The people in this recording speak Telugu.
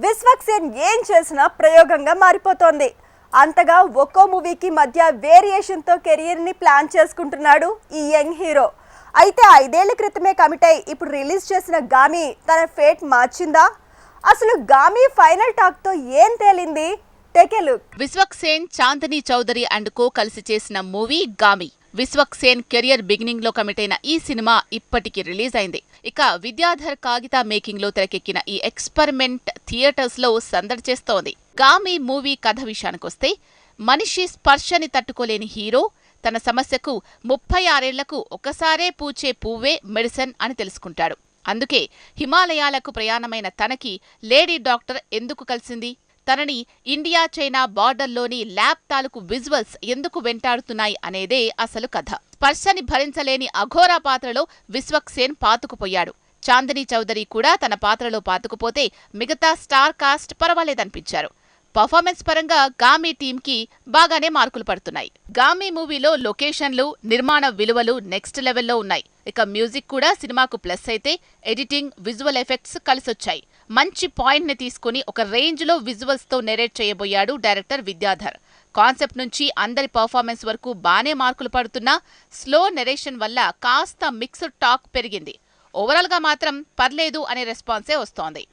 విశ్వక్ సేన్ ఏం చేసినా ప్రయోగంగా మారిపోతోంది. అంతగా ఒక్కో మూవీకి మధ్య వేరియేషన్ తో కెరీర్ ని ప్లాన్ చేసుకుంటున్నాడు ఈ యంగ్ హీరో. అయితే 5 ఏళ్ల క్రితమే కమిట్ అయి ఇప్పుడు రిలీజ్ చేసిన గామి తన ఫేట్ మార్చిందా? అసలు గామి ఫైనల్ టాక్ తో ఏం తేలింది? Take a look. Vishwak Sen, Chandini Chowdary and co కలిసి చేసిన movie Gaami. Vishwak Sen career beginning లో కమిట్ అయిన ఈ సినిమా ఇప్పటికి రిలీజ్ అయింది. ఇక విద్యాధర్ కాగితా మేకింగ్ లో తెరకెక్కిన ఈ ఎక్స్పెరిమెంట్ థియేటర్స్ లో సందడి చేస్తోంది. గామి మూవీ కథ విషయానికొస్తే, మనిషి స్పర్శని తట్టుకోలేని హీరో తన సమస్యకు 36 ఏళ్లకు ఒకసారే పూచే పువ్వే మెడిసిన్ అని తెలుసుకుంటాడు. అందుకే హిమాలయాలకు ప్రయాణమైన తనకి లేడీ డాక్టర్ ఎందుకు కలిసింది? తనని ఇండియా చైనా బార్డర్లోని ల్యాబ్ తాలూకు విజువల్స్ ఎందుకు వెంటాడుతున్నాయి అనేదే అసలు కథ. స్పర్శని భరించలేని అఘోరా పాత్రలో విశ్వక్ సేన్ పాతుకుపోయాడు. చాందినీ చౌదరి కూడా తన పాత్రలో పాతుకుపోతే మిగతా స్టార్ కాస్ట్ పర్వాలేదనిపించారు. పర్ఫార్మెన్స్ పరంగా గామి టీంకి బాగానే మార్కులు పడుతున్నాయి. గామి మూవీలో లొకేషన్లు, నిర్మాణ విలువలు నెక్స్ట్ లెవెల్లో ఉన్నాయి. ఇక మ్యూజిక్ కూడా సినిమాకు ప్లస్ అయితే, ఎడిటింగ్, విజువల్ ఎఫెక్ట్స్ కలిసొచ్చాయి. మంచి పాయింట్ ని తీసుకుని ఒక రేంజ్ లో విజువల్స్ తో నెరేట్ చేయబోయాడు డైరెక్టర్ విద్యాధర్. కాన్సెప్ట్ నుంచి అందరి పర్ఫార్మెన్స్ వరకు బానే మార్కులు పడుతున్నా స్లో నెరేషన్ వల్ల కాస్త మిక్స్డ్ టాక్ పెరిగింది. ఓవరాల్ గా మాత్రం పర్లేదు అనే రెస్పాన్సే వస్తోంది.